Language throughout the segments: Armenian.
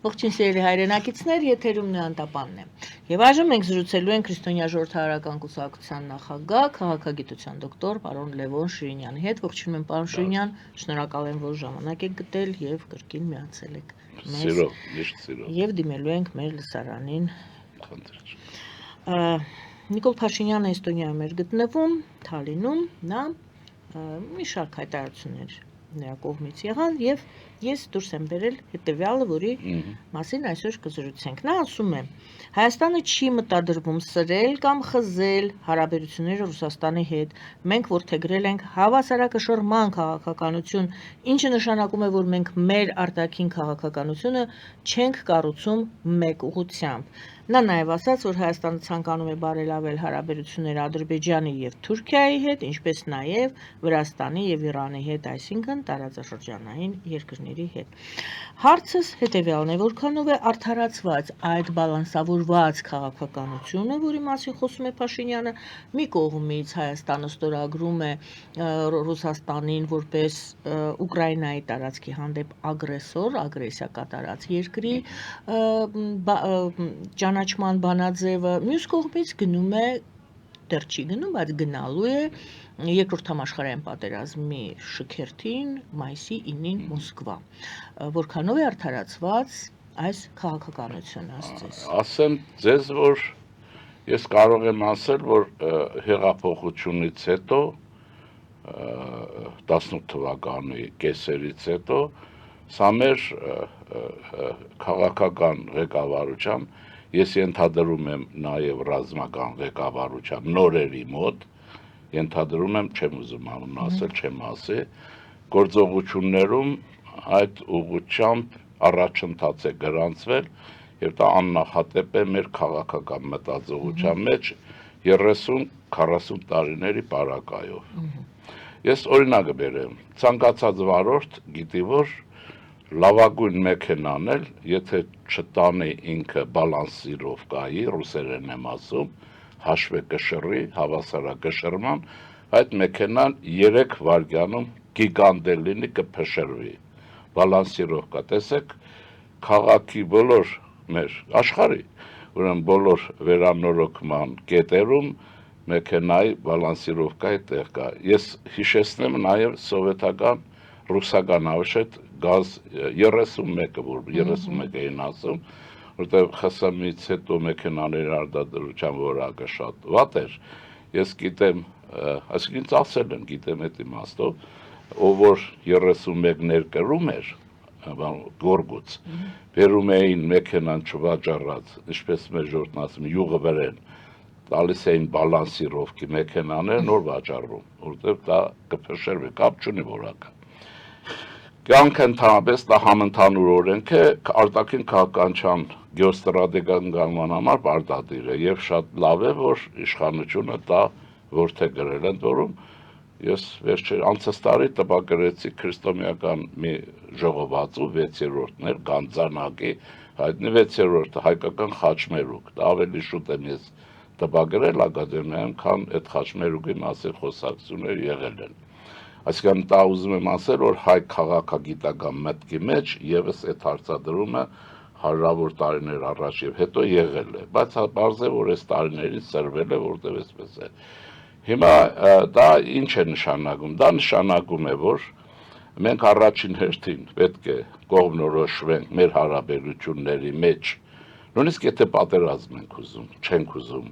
Ողջույն սիրելի հայրենակիցներ, եթերում Նեանտապանն է։ Եվ այժմ մենք զրուցելու ենք Քրիստոնյա ժողովրդարական կուսակցության նախագահ, քաղաքագիտության դոկտոր պարոն Լևոն Շիրինյանի հետ։ Ողջունում եմ պարոն Շիրինյան, շնորհակալ եմ, որ ժամանակ եք գտել եւ կրկին միացել եք մեզ։ Սիրով, միշտ սիրով։ Եվ դիմելու ենք մեր լսարանին։ Նիկոլ Փաշինյանը Էստոնիայում էր գտնվում, Թալինում, նա մի շարք հայտարարություններ նրա կողմից եղան եւ ես դուրս եմ բերել հետեւյալը, որի մասին այսօր կզրուցենք։ Նա ասում է. Հայաստանը չի մտադրվում սրել կամ խզել հարաբերությունները Ռուսաստանի հետ։ Մենք որդեգրել ենք հավասարակշռման քաղաքականություն, ինչը նշանակում է, որ մենք մեր արտաքին քաղաքականությունը չենք կառուցում մեկուղությամբ։ Նա նաև ասաց, որ Հայաստանը ցանկանում է բարելավել հարաբերությունները Ադրբեջանի եւ Թուրքիայի հետ, ինչպես նաև Վրաստանի եւ Իրանի հետ, այսինքն տարածաշրջանային երկրների հետ։ Հարցս հետեւյալն է, որքանով է արդարացված այդ բալանսավորված քաղաքականությունը, որի մասին խոսում է Փաշինյանը, մի կողմից Հայաստանը ստորագրում է Ռուսաստանին որպես Ուկրաինայի տարածքի հանդեպ ագրեսոր, ագրեսիա կատարած երկրի ճանաչման բանաձևը, մյուս կողմից գնում է, դեռ չի գնում, բայց գնալու է Երկրորդ համաշխարհային պատերազմի շքերթին մայիսի 9-ին Մոսկվա։ Որքանով է արդարացված այս քաղաքականությունը ասես։ Ասեմ ձեզ, որ ես կարող եմ ասել, որ հեղափոխությունից հետո 18 թվականի կեսերից հետո սա մեր քաղաքական ղեկավարության, ես ենթադրում եմ նաև ռազմական ղեկավարության նորերի մոտ, ենթադրում եմ, չեմ ուզում անուն ասել, չեմ ասի, գործողություններում այդ ուղղությամբ առաջընթաց է գրանցվել եւ դա աննախադեպ է մեր քաղաքական մտածողության մեջ 30-40 տարիների պարագայով։ Ես օրինակ բերեմ, ցանկացած վարորդ գիտի, որ լավագույն մեքենան էլ, եթե չտանի ինքը բալանսիրովկայի, ռուսերեն եմ ասում, հաշվեկշռի, հավասարակշռման, այդ մեքենան 3 վայրկյանում գիգանտ լինի կփշրվի։ Բալանսիրովկա, տեսեք, քաղաքի բոլոր մեր աշխարհի, ուրեմն բոլոր վերանորոգման կետերում մեքենայի բալանսիրովկայի տեղ կա։ Ես հիշեցնեմ նաև սովետական ռուսական ավշետ գազ 31-ը, որ 31 էին ասում, որտեղ ԽՍՀՄ-ից հետո մեքենաների արտադրության որակը շատ վատ էր։ Ես գիտեմ, այսինքն ինձ ասել են, գիտեմ այդ իմաստով, ով որ 31 ներկրում էր, գորգուց, բերում էին մեքենան չվաճառած, ինչպես մեր ժողովուրդն ասում, յուղը վրեն, տալիս էին բալանսիրովկի մեքենաներ, նոր վաճառում, որտեղ դա կփշրվի, կապ չունի որակը։ Կյանքը ընդհանրապես դա համընդհանուր օրենք է, արտաքին քաղաքականության գեոստրատեգիական համար պարտադիր է եւ շատ լավ է, որ իշխանությունը դա որդեգրել են, որում ես անցած տարի տպագրեցի քրիստոնեական մի ժողովածու 6-րդն էր Գանձանակի, հայտնի 6-րդը հայկական խաչմերուկ, դա ավելի շուտ եմ ես տպագրել ակադեմիայում, քան այդ խաչմերուկի մասին խոսակցություններ եղել են։ Այսինքն դա ուզում եմ ասել, որ հայ քաղաքագիտական մտքի մեջ եւս այդ հարցադրումը հարյուրավոր տարիներ առաջ եւ հետո եղել է, բայց բարձ է, որ այս տարիներին սրվել է, որտեղ էսպես է։ Հիմա դա ինչ է նշանակում։ Դա նշանակում է, որ մենք առաջին հերթին պետք է կողմնորոշվենք մեր հարաբերությունների մեջ, նույնիսկ եթե պատերազմ ենք ուզում, չենք ուզում,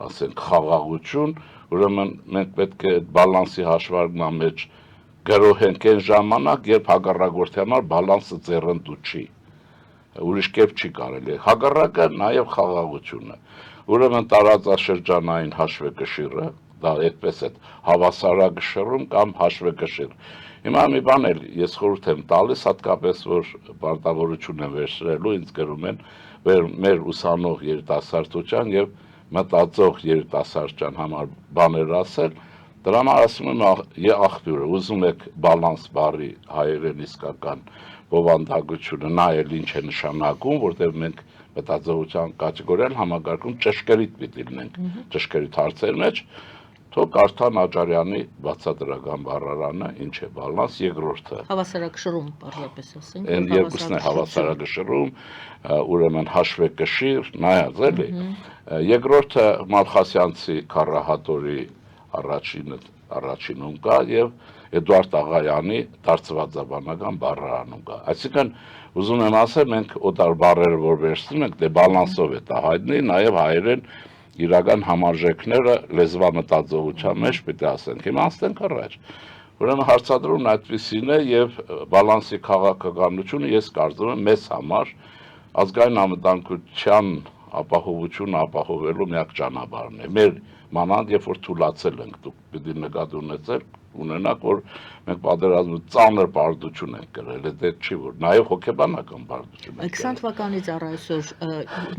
ասենք խաղաղություն, ուրեմն մենք պետք է բալանսի հաշվարկման մեջ գրոհենք այն ժամանակ, երբ հակառակորդի համար բալանսը ձեռնտու չի։ Ուրիշ կերպ չի կարելի։ Հակառակը նաև խաղաղությունը։ Ուրեմն տարածաշրջանային հաշվեկշիռը, դա այդպես է հավասարակշռում կամ հաշվեկշիռ։ Հիմա մի բան էլ ես խորհուրդ եմ տալիս, հատկապես որ պարտավորություն են վերցրելու, ինձ գրում են մեր ուսանող երիտասարդության եւ մտածող երիտասարդության համար բաներ ասել, դրա համար ասում եմ աղբյուրը, ուզում եք բալանս բարի հայերեն իսկական բովանդակությունը նայել ինչ է նշանակում, որտեղ մենք մտածողության կատեգորիալ համակարգում ճշգրիտ պիտի լինենք ճշգրիտ հարցեր մեջ, թող կարդան Աջարյանի բացատրական բառարանը, ինչ է բալանս, երկրորդը Հավասարակշռում պարզապես ասենք, Այն երկուսն է հավասարակշռում, ուրեմն հաշվեկշիռ, նայած էլի։ Երկրորդը Մալխասյանցի քառահատորի առաջինում կա եւ Էդուարդ Աղայանի դարձվածաբանական բառարանում կա։ Այսինքն ուզում եմ ասել, մենք օտար բառերը որ վերցնում ենք, դե բալանսով է դա հայտնի, նաեւ հայերեն իրական համարժեքները լեզվամտածողության մեջ պետք է ասենք։ Հիմա անցնենք առաջ։ Ուրեմն հարցադրումն այդպեսին է եւ բալանսի քաղաքականությունը ես կարծում եմ մեզ համար ազգային անվտանգության ապահովությունը ապահովելու միակ ճանապարհն է։ Մեր մանավանդ երբ որ թուլացել ենք, դուք պիտի նկատի ունենաք, որ մենք պատերազմի ծանր բարդություն ենք կրել, դա չի որ նաև հոգեբանական բարդություն ենք։ 20 թվականից առ այսօր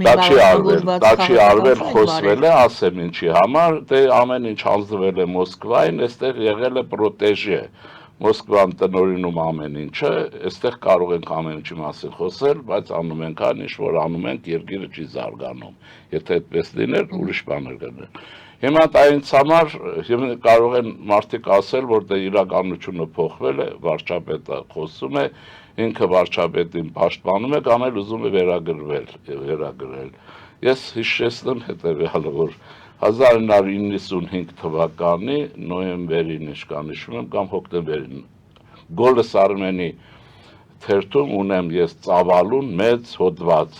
դա չի արվել, խոսվել է, ասեմ ինչի համար, դե ամեն ինչ հանձնվել է Մոսկվային, այստեղ եղել է պրոտեժե։ Մոսկվան տնօրինում ամեն ինչը, այստեղ կարող ենք ամեն ինչի մասին խոսել, բայց անում ենք այն ինչ որ անում ենք, երկիրը չի զարգանում։ Եթե այդպես լիներ, ուրիշ բաներ կներ։ Հիմա դա ինձ համար կարող են մարդիկ ասել, որ դա իրականությունը փոխվել է, վարչապետը խոսում է, ինքը վարչապետին պաշտպանում է, կամ էլ ուզում է վերագրել։ Ես հիշեցնում հետևյալը, որ 1995 թվականի նոյեմբերին իշխանիշում եմ կամ հոկտեմբերին Գոլս Արմենի թերթում ունեմ ես ծավալուն մեծ հոդված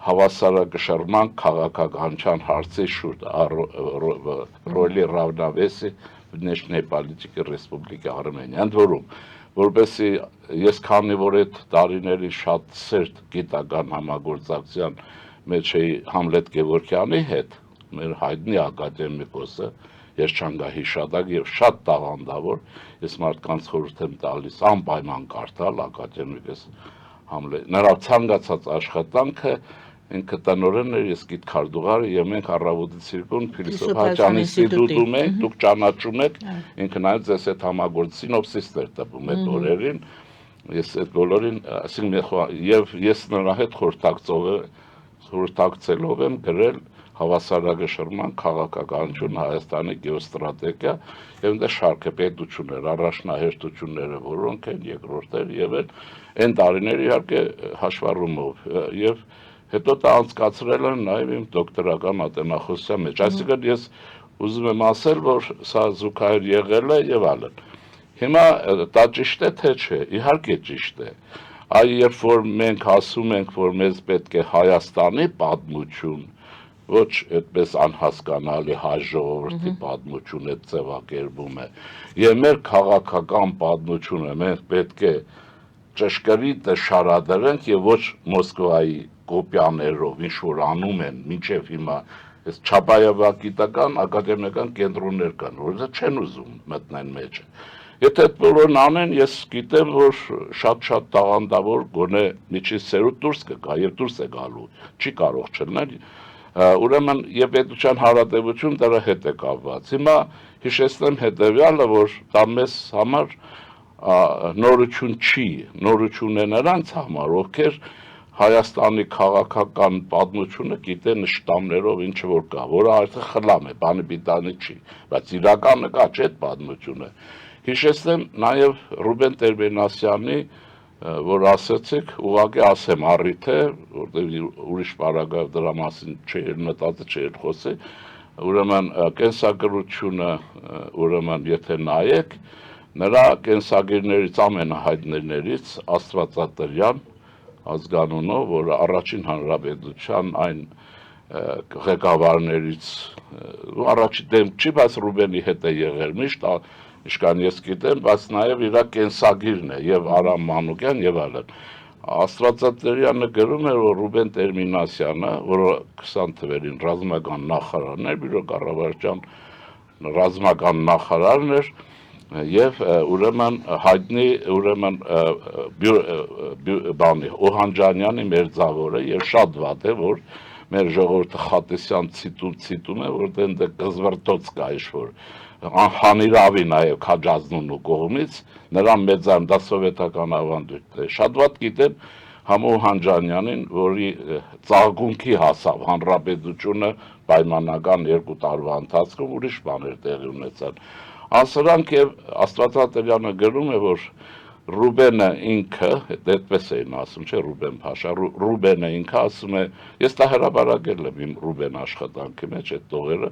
հավասարակշռման քաղաքականության հարցի շուրջ ռոլի равновесия внешней политики Республики Արմենիա։ Ընդ որում, որպեսզի ես քանի որ այդ տարիների շատ սերտ գիտական համագործակցության մեջ էի Համլետ Գևորգյանի հետ, մեր հայտնի ակադեմիկոսը, երջանկահիշատակ եւ շատ տաղանդավոր, ես մարդկանց խորհուրդ եմ տալիս անպայման կարդալ ակադեմիկոս Համլետ։ Նրա ցանկացած աշխատանքը ինքը տնօրենն էր, ես գիտ քարտուղարը եւ մենք առավոտից երկուն Փիլիսոփ Հաճանի ինստիտուտում ենք, դուք ճանաչում եք, ինքը նաեւ ձեզ այդ համագործ սինոպսիսներ տպում այդ օրերին, ես այդ բոլորին, ասենք եւ ես նրա հետ խորհրդակցելով եմ գրել հավասարակշռման քաղաքականություն Հայաստանի գեոստրատեգիա եւ դա շարք է պետություններ, առաջնահերթությունները, որոնք են երկրորդներ եւ այն տարիներ իհարկե հաշվառումով եւ հետո դա անցկացրել են նաեւ իմ դոկտորական ատենախոսության մեջ։ Այսինքն ես ուզում եմ ասել, որ սա զուգահեռ եղել է եւ այլն։ Հիմա դա ճիշտ է թե չէ։ Իհարկե ճիշտ է։ Այ երբ որ մենք ասում ենք, որ մեզ պետք է Հայաստանի պատմություն, ոչ այդպես անհասկանալի հայ ժողովրդի պատմություն է ձևակերպում է, եւ մեր քաղաքական պատմությունը մենք պետք է ճշգրիտ շարադրենք եւ ոչ Մոսկվայի կոպիաներով ինչ որ անում են մինչև հիմա այս չապայավագիտական ակադեմիական կենտրոններ կան, որ դա չեն ուզում մտնեն մեջը։ Եթե այդ բոլորն անեն, ես գիտեմ, որ շատ տաղանդավոր գոնե միջին սերուտ դուրս կգա եւ դուրս է գալու, չի կարող չլինել։ Ուրեմն եւ պետության հարատեվություն դրա հետ է կապված։ Հիմա հիշեցնեմ հետեւյալը, որ դա մեզ համար նորություն չի, նորություն է նրանց համար, ովքեր Հայաստանի քաղաքական պատմությունը գիտեն շտամներով ինչ որ կա, որը արդեն խլամ է, բանի բիտանի չի, բայց իրականը կա չէ այդ պատմությունը։ Հիշեցնեմ նաև Ռուբեն Տեր-Բենասյանի, որ ասացիք, ուղղակի ասեմ առիթ է, որտեղ ուրիշ պարագայով դրա մասին չէր մտածի, չէր խոսի, ուրեմն կենսագրությունը, ուրեմն եթե նայեք, նրա կենսագիրներից ամենահայտնիներից Աստվածատրյան ազգանունով, որ առաջին հանրապետության այն ղեկավարներից առաջի դեմ չի, բայց Ռուբենի հետ է եղել միշտ, ինչքան ես գիտեմ, բայց նաև իր կենսագիրն է եւ Արամ Մանուկյան եւ այլն։ Աստվածատրյանը գրում էր, որ Ռուբեն Տեր-Մինասյանը, որը 20 թվերին ռազմական նախարարն էր, բյուրո կառավարության ռազմական նախարարն էր, եւ ուրեմն հայտնի ուրեմն բանի Օհանջանյանի մերձավորը եւ շատ վատ է որ մեր ժողովուրդը Խատեսյան ցիտում է որ դե գզվրտոց կա ինչ-որ անհանիրավի նաեւ Քաջազնունու կողմից նրան մեծան դա սովետական ավանդույթ է շատ վատ գիտեն Համո Հանջանյանին, որի ծաղկունքի հասավ հանրապետությունը պայմանական 2 տարվա ընթացքում ուրիշ բաներ տեղի ունեցան։ Ասրանք եւ Աստվածատերյանը գրում է, որ Ռուբենը ինքը, դեպպես էին ասում, չէ, Ռուբեն Փաշա, Ռուբենը ինքը ասում է, ես դա հրապարակել եմ իմ Ռուբեն աշխատանքի մեջ այդ տողերը,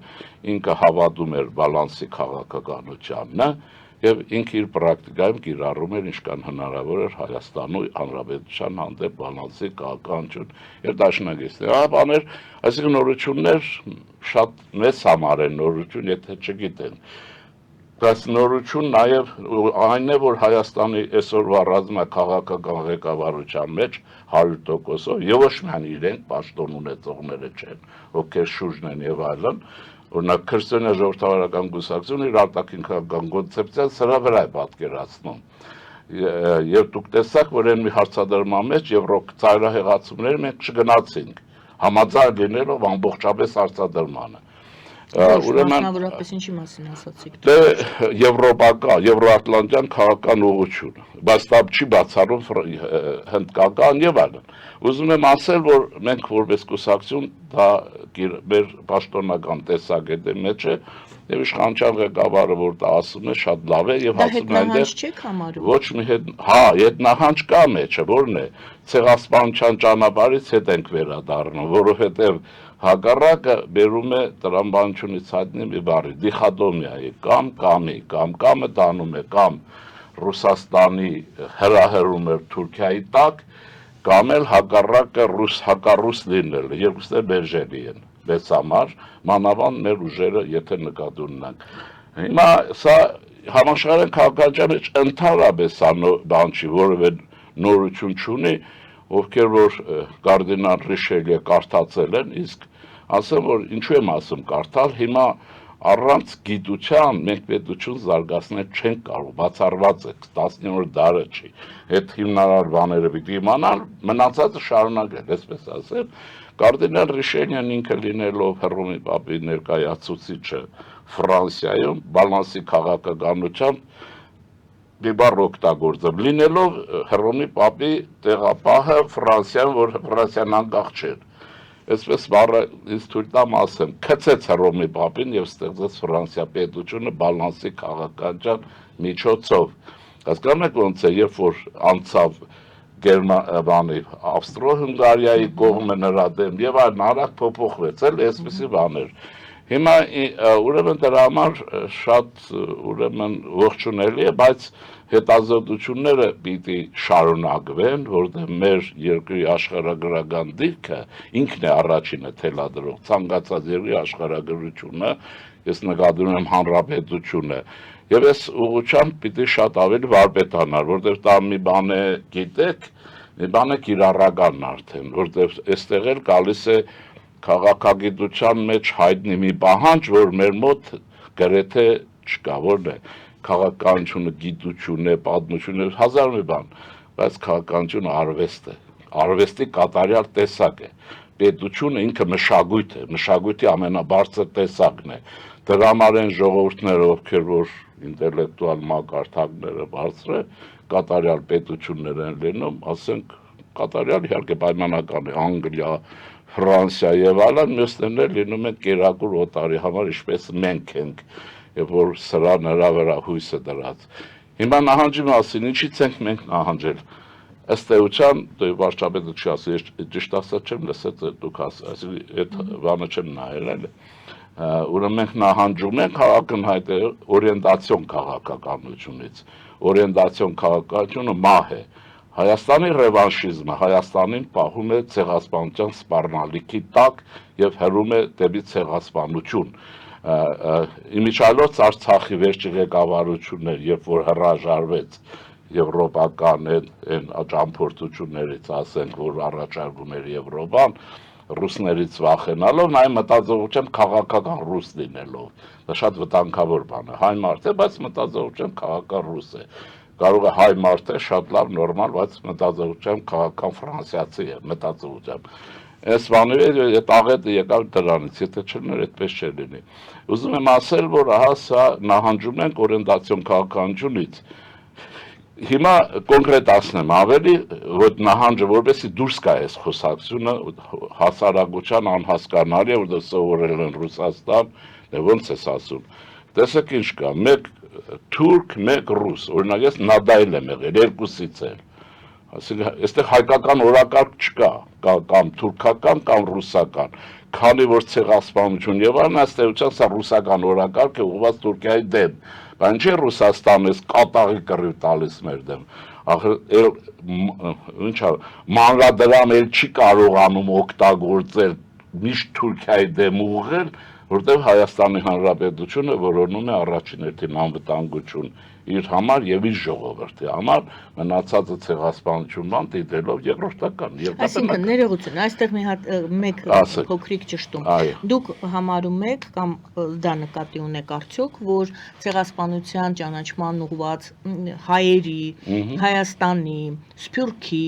ինքը հավատում էր բալանսի քաղաքականությանն, եւ ինքը իր պրակտիկայում կիրառում էր ինչքան հնարավոր էր Հայաստանի Հանրապետության հանդեպ բալանսի քաղաքականություն եւ դաշնակիցներ։ Ահա բաներ, այսինքն նորություններ շատ մեծ համար են նորություն, եթե չգիտեն։ Բայց նորություն նաև այն է, որ Հայաստանի այսօրվա ռազմաքաղաքական ղեկավարության մեջ 100%-ով եւ ոչ միայն իրենք պաշտոն ունեցողները չեն, ովքեր շուրջն են եւ այլն, օրինակ քրիստոնյա ժողովրդավարական կուսակցությունը իր արտաքին քաղաքական կոնցեպցիան սրա վրա է պատկերացնում։ Եվ դուք տեսաք, որ այն մի հարցադրման մեջ Եվրոպ ծայրահեղացումները մենք չգնացինք, համաձայն լինելով ամբողջապես հարցադրմանը։ Մասնավորապես ինչի մասին ասացիք։ Դե եվրոպական, եվրոատլանտյան քաղաքական ուղղություն, բայց դա չի բացառում հնդկական եւ այլն։ Ուզում եմ ասել, որ մենք որպես կուսակցություն դա մեր պաշտոնական տեսակետի մեջ է եւ իշխանության ղեկավարը որ դա ասում է շատ լավ է եւ ասում է այնտեղ չեք համարում։ Ոչ մի հետնահանջ կա մեջը, որն է ցեղասպանության ճանապարհից հետ ենք վերադառնում, որովհետեւ հակառակը բերում է տրամաբանությունից հայտնի մի բառի դիխոտոմիայի կամը դանում է կամ Ռուսաստանի հրահրում է Թուրքիայի տակ կամ էլ հակառակը հակառուս լինելը երկուսն էլ բերժելի են մեծ համար մանավանդ մեր ուժերը եթե նկատի ունենանք հիմա սա համաշխարհային քաղաքականության մեջ ընդհանրապես բան չի որևէ նորություն չունի ովքեր որ կարդինալ Ռիշելյե կարդացել են իսկ ասեմ որ ինչու եմ ասում կարդալ հիմա առանց գիտության մենք պետություն զարգացնել չենք կարող բացառված է 19-րդ դարը չի այդ հիմնարար բաները պիտի իմանալ մնացածը շարունակել այսպես ասեմ կարդինալ Ռիշելյան ինքը լինելով Հռոմի պապի ներկայացուցիչը Ֆրանսիայում բալանսի քաղաքականությամբ մի բառ օգտագործում լինելով Հռոմի պապի տեղապահը Ֆրանսիայում որ Ֆրանսիան անկախ չէր Այսպես բառը ինձ թույլ տամ ասեմ, քցեց Հռոմի պապին եւ ստեղծեց Ֆրանսիա պետությունը բալանսի քաղաքական միջոցով։ Հասկանում եք ոնց է, երբ որ անցավ Գերմանիայի, Ավստրո-Հունգարիայի կողմը նրա դեմ եւ այլն արագ փոփոխվեց, էլ այսպիսի բաներ։ Հիմա ուրեմն դրա համար շատ ուրեմն ողջունելի է, բայց հետազոտությունները պիտի շարունակվեն, որտեղ մեր երկրի աշխարհագրական դիրքը ինքն է առաջինը թելադրող, ցանկացած երկրի աշխարհագրությունը, ես նկատում եմ հանրապետությունը, եւ այս ուղղությամբ պիտի շատ ավելի վարպետանալ, որտեղ դա մի բան է, գիտեք, մի բան է կիրառականն արդեն, որտեղ այստեղ էլ գալիս է քաղաքագիտության մեջ հայտնի մի պահանջ, որ մեր մոտ գրեթե չկա, որն է քաղաքականությունը, գիտությունը, պատմությունը, հազար մի բան, բայց քաղաքականությունը արվեստ է, արվեստի կատարյալ տեսակ է, պետությունը ինքը մշակույթ է, մշակույթի ամենաբարձր տեսակն է, դրա համար են ժողովուրդները, ովքեր որ ինտելեկտուալ մակարդակները բարձր է, կատարյալ պետություններ են լինում, ասենք կատարյալ իհարկե պայմանական է, Անգլիա, Ֆրանսիա եւ այլն մյուսներն էլ լինում են կերակուր օտարի համար, ինչպես մենք ենք, եւ որ սրա նրա վրա հույսը դրած։ Հիմա նահանջի մասին ինչից ենք մենք նահանջել։ Ըստ էության, դե վարչապետը չի ասի, ճիշտ ասած չեմ լսել, դուք ասի, այդ բանը չեմ նայել էլ։ Ուրեմն մենք նահանջում ենք ակնհայտ է օրիենտացիոն քաղաքականությունից։ Օրիենտացիոն քաղաքականությունը մահ է։ Հայաստանի ռևանշիզմը Հայաստանին պահում է ցեղասպանության սպառնալիքի տակ եւ հրում է դեպի ցեղասպանություն։ Իմիջիայլոց Արցախի վերջի ղեկավարություններ, երբ որ հրաժարվեց եվրոպական այն ճամփորդություններից, ասենք, որ առաջարկում էր Եվրոպան, ռուսներից վախենալով, նայ մտածողությամբ քաղաքական ռուս լինելով։ Դա շատ վտանգավոր բան է։ Հայ մարդ է, բայց մտածողությամբ քաղաքական ռուս է։ Կարող է հայ մարդ է, շատ լավ, նորմալ, բայց մտածողությամբ քաղաքական ֆրանսիացի է, մտածողությամբ։ Այս բանը այդ աղետը եկավ դրանից, եթե չլիներ, այդպես չէր լինի։ Ուզում եմ ասել, որ ահա սա նահանջում ենք օրիենտացիոն քաղաքականությունից։ Հիմա կոնկրետացնեմ ավելի, որ նահանջը որպեսի դուրս գա այս խոսակցությունը հասարակության անհասկանալի է, որտեղ սովորել են Ռուսաստան, դե ոնց ես ասում։ Տեսեք ինչ կա, մեկ թուրք, մեկ ռուս, օրինակ ես նադայել եմ եղել, երկուսից էլ։ Այսինքն այստեղ հայկական օրակարգ չկա, կամ թուրքական, կամ ռուսական։ Քանի որ ցեղասպանություն եւ այլն, ըստեյության սա ռուսական օրակարգ է ուղղված Թուրքիայի դեմ։ Բայց ինչի Ռուսաստանը էս կատաղի կռիվ տալիս մեր դեմ։ Ախր ինչա մանրադրամ էլ չի կարողանում օգտագործել միշտ Թուրքիայի դեմ ուղղել, որտեղ Հայաստանի Հանրապետությունը որոնում է առաջին հերթին անվտանգություն իր համար եւ իր ժողովրդի համար, մնացածը ցեղասպանություն만 դիտելով երկրորդական։ Այսինքն ներողություն, այստեղ մի հատ մեկ փոքրիկ ճշտում։ Դուք համարում եք կամ դա նկատի ունեք արդյոք, որ ցեղասպանության ճանաչման ուղղված հայերի, Հայաստանի, Սփյուռքի,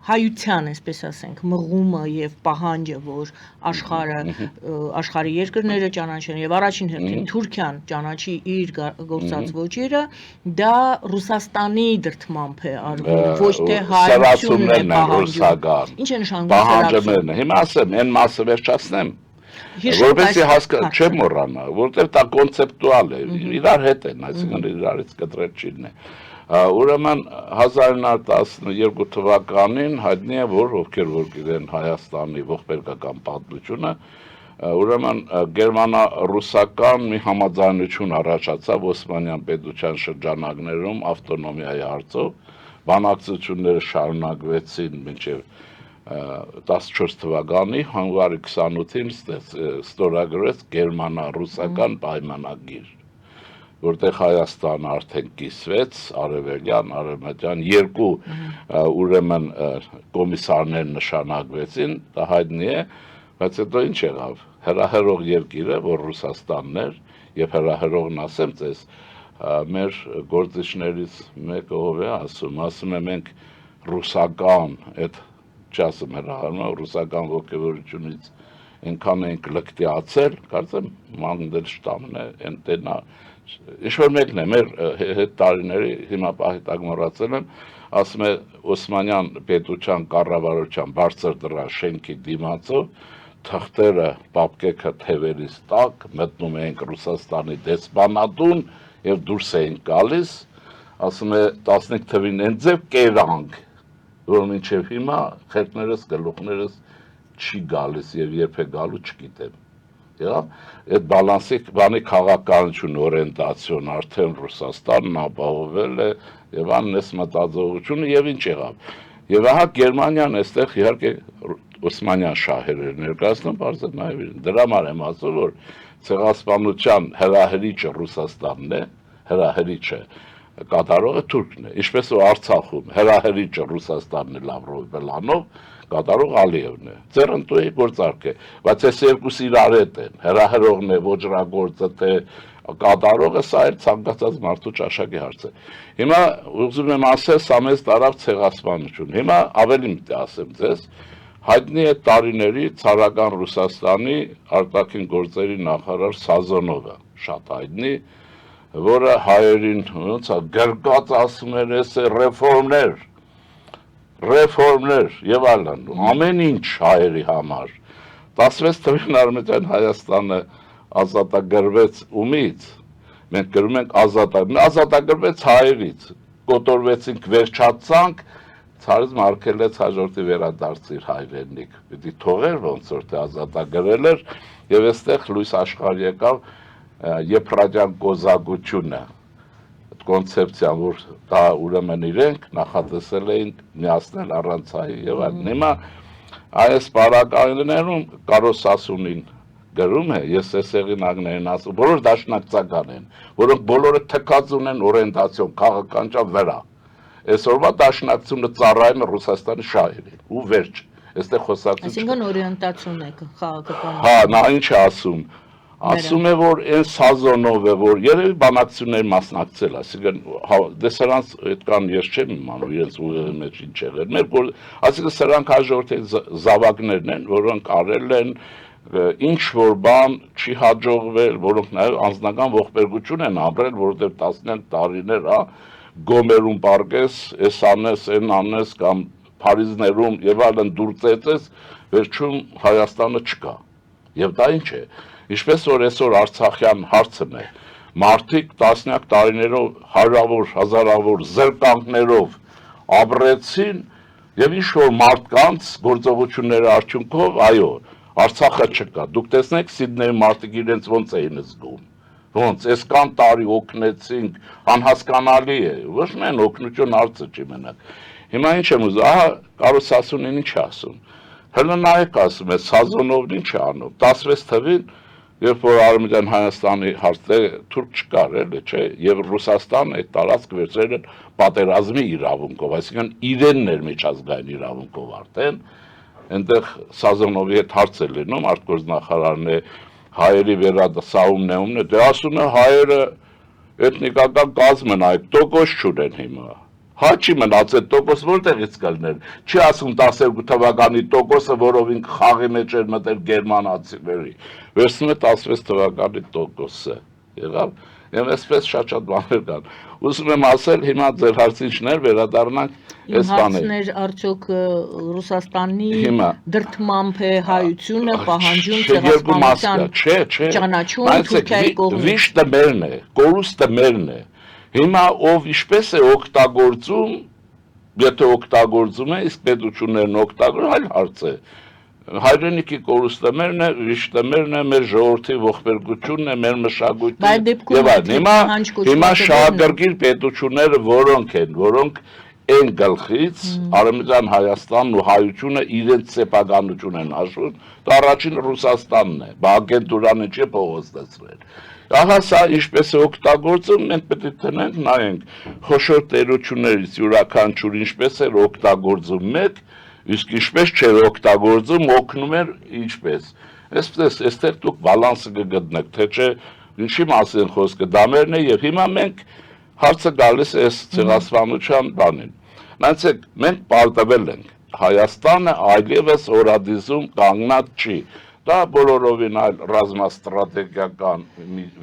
հայության, այսպես ասենք, մղումը եւ պահանջը, որ աշխարհի երկրները ճանաչեն եւ առաջին հերթին Թուրքիան ճանաչի իր գործած ոճերը, դա Ռուսաստանի դրդմամբ է արվում, ոչ թե հայությունն է պահանջում։ Ինչ է նշանակում սրացումն։ Հիմա ասեմ, այն մասը վերջացնեմ, որպեսզի չեմ մոռանա, որտեղ դա կոնցեպտուալ է, իրար հետ են, այսինքն իրարից կտրել չինն է։ Ուրեմն 1912 թվականին հայտնի է, որ ովքեր որ գիտեն Հայաստանի ողբերգական պատմությունը, ուրեմն գերմանա-ռուսական մի համաձայնություն առաջացավ Օսմանյան պետության շրջանակներում ավտոնոմիայի հարցով, բանակցությունները շարունակվեցին մինչև 14 թվականի հունվարի 28-ին ստորագրվեց գերմանա-ռուսական պայմանագիր, որտեղ Հայաստանը արդեն կիսվեց, արևելյան, արևմտյան, երկու ուրեմն կոմիսարներ նշանակվեցին, դա հայտնի է, բայց հետո ինչ եղավ, հրահրող երկիրը, որ Ռուսաստանն էր, եւ հրահրողն ասեմ ձեզ, մեր գործիչներից մեկը ով է ասում է մենք ռուսական, այդ չասում հրահրումը, ռուսական ոգևորությունից այնքան ենք լկտիացել, կարծեմ Մանդելշտամն է, ընտենա ինչ-որ մեկն է, մեր հետ տարիների հիմա պահիտակ մոռացել եմ, ասում է Օսմանյան պետության կառավարության բարձր դռան շենքի դիմացով թղթերը պապկեքը թևերից տակ մտնում էինք Ռուսաստանի դեսպանատուն եւ դուրս էինք գալիս, ասում է 15 թվին են ձև կերանք, որ մինչև հիմա խելքներս, գլուխներս չի գալիս եւ երբ է գալու չգիտեմ։ Այդ բալանսի բանի քաղաքականություն օրենտացիոն արդեն Ռուսաստանն ապահովել է եւ աննես մտածողությունը եւ ինչ եղավ։ Եվ ահա Գերմանիան այստեղ իհարկե Օսմանյան շահերը ներկայացնում, բարձր նաեւ դրա համար եմ ասում, որ ցեղասպանության հրահրիչը Ռուսաստանն է, հրահրիչը կատարողը Թուրքն է, ինչպես որ Արցախում հրահրիչը Ռուսաստանն է Լավրով Բելանով, կատարող Ալիևն է, ձեռնտու է գործարք է, բայց այս երկուսը իրար հետ են, հրահրողն է, ոճրագործը, թե կատարողը, սա էլ ցանկացած մարդու ճաշակի հարց է։ Հիմա ուզում եմ ասել, սա մեզ տարավ ցեղասպանություն։ Հիմա ավելի միտի ասեմ ձեզ, հայտնի է տարիների ցարական Ռուսաստանի արտաքին գործերի նախարար Սազոնովը, շատ հայտնի, որը հայերին ոնց է գրկած ասում էր, էս ռեֆորմներ եւ այլն, ամեն ինչ հայերի համար։ 16 թվականին Արմենիան Հայաստանը ազատագրվեց ումից, մենք գրում ենք ազատագրվեց հայերից, կոտորվեցինք, վերջացանք, ցարից մարգելեց հաջորդի վերադարձիր հայրենիք, պիտի թողեր ոնց որ թե ազատագրել էր եւ այստեղ լույս աշխարհ եկավ Եփրատյան կոզակությունը, կոնցեպցիան, որ դա ուրեմն իրենք նախատեսել էին միացնել առանց հայի եւ այլն։ Հիմա այս պարագայներում Կարոս Ասունին գրում է, ես այս եղինակներին ասում, բոլոր դաշնակցական են, որոնք բոլորը թքած ունեն օրենտացիոն քաղաքականության վրա։ Այսօրվա դաշնակցությունը ծառայում է Ռուսաստանի շահերին ու վերջ։ Այստեղ խոսակցություն։ Այսինքն օրենտացիոն է քաղաքական։ Հա, նա ինչ է ասում։ Ասում է, որ այն Սազոնովը, որ երևի բանակցությունների մասնակցել, այսինքն դե սրանց այդքան ես չեմ իմանում, իրենց ուղեղի մեջ ինչ եղել։ Այսինքն սրանք հաջորդի զավակներն են, որոնք արել են ինչ որ բան չի հաջողվել, որոնք նաև անձնական ողբերգություն են ապրել, որովհետև 15 տարիներ, հա, գոմերում պարկես, էս անես, են անես կամ Փարիզներում եւ այլն դուր ծեծես, վերջում Հայաստանը չկա։ Եվ դա ինչ է։ Ինչպես որ այսօր Արցախյան հարցն է, մարդիկ տասնյակ տարիներով, հարյուրավոր, հազարավոր զրկանքներով ապրեցին եւ ինչ որ մարդկանց գործողությունների արդյունքով, այո, Արցախը չկա։ Դուք տեսնեք Սիդնեի մարդիկ իրենց ոնց էին զգում։ Ոնց, այսքան տարի օգնեցինք, անհասկանալի է, ոչ միայն օգնություն հարցը չի մենակ։ Հիմա ինչ եմ ուզում, ահա Կարոս Սասունին ինչ ասում։ Հələ նայեք ասում է, Սազոնովն ինչ է անում։ 16 թվին, երբ որ Արևմտյան Հայաստանի հարցերը թուրք չկար, էլի, չէ, եւ Ռուսաստանը այդ տարածք վերցրել են պատերազմի իրավունքով, այսինքն իրենն էր միջազգային իրավունքով արդեն, այնտեղ Սազոնովի հետ հարց է լինում, արտգործնախարարն է հայերի վերադասավորումն է, դե ասում է հայերը էթնիկական կազմ են, այդ տոկոս չունեն հիմա։ Հա չի մնացել տոկոս որտեղից կլներ, չի ասում 12 թվականի տոկոսը, որով ինք խաղի մեջ էր մտել գերմանացիների, վերցնում է 16 թվականի տոկոսը, եղավ, եւ այսպես շատ բաներ կան։ Ուզում եմ ասել, հիմա ձեր հարցինչն էր, վերադառնանք այս բանը։ Հարցն էր արդյոք Ռուսաստանի դրդմամբ է հայությունը պահանջում ցեղասպանության ճանաչում Թուրքիայի կողմից։ Վիշտը մերն է, կորուստը մերն է։ Հիմա ով ինչպես է օգտագործում, եթե օգտագործում է, իսկ պետություններն օգտագործում, այլ հարց է։ Հայրենիքի կորուստը մերն է, վիշտը մերն է, մեր ժողովրդի ողբերգությունն է, մեր մշակույթը եւ այլն։ Հիմա շահագրգիռ պետությունները որոնք են, որոնք այն գլխից Արևմտյան Հայաստանն ու հայությունը իրենց սեփականություն են հաշվում, դա առաջին Ռուսաստանն է, բաղագենտուրանը չի փողոցեցրել։ Ահա սա ինչպես է օգտագործում, մենք պետք է տնենք, նայենք խոշոր տերություններից յուրաքանչյուր ինչպես էր օգտագործում մեկ, իսկ ինչպես չէր օգտագործում, օգնում էր ինչպես։ Այսպես, այստեղ դուք բալանսը կգտնեք, թե չէ, ինչի մասին խոսքը դա մերն է եւ հիմա մենք հարցը գալիս է այս ցեղասպանության բանին։ Նայեցեք, մենք պարտվել ենք, Հայաստանը այլևս օրադիզում կանգնած չի։ Դա բոլորովին այլ ռազմաստրատեգիական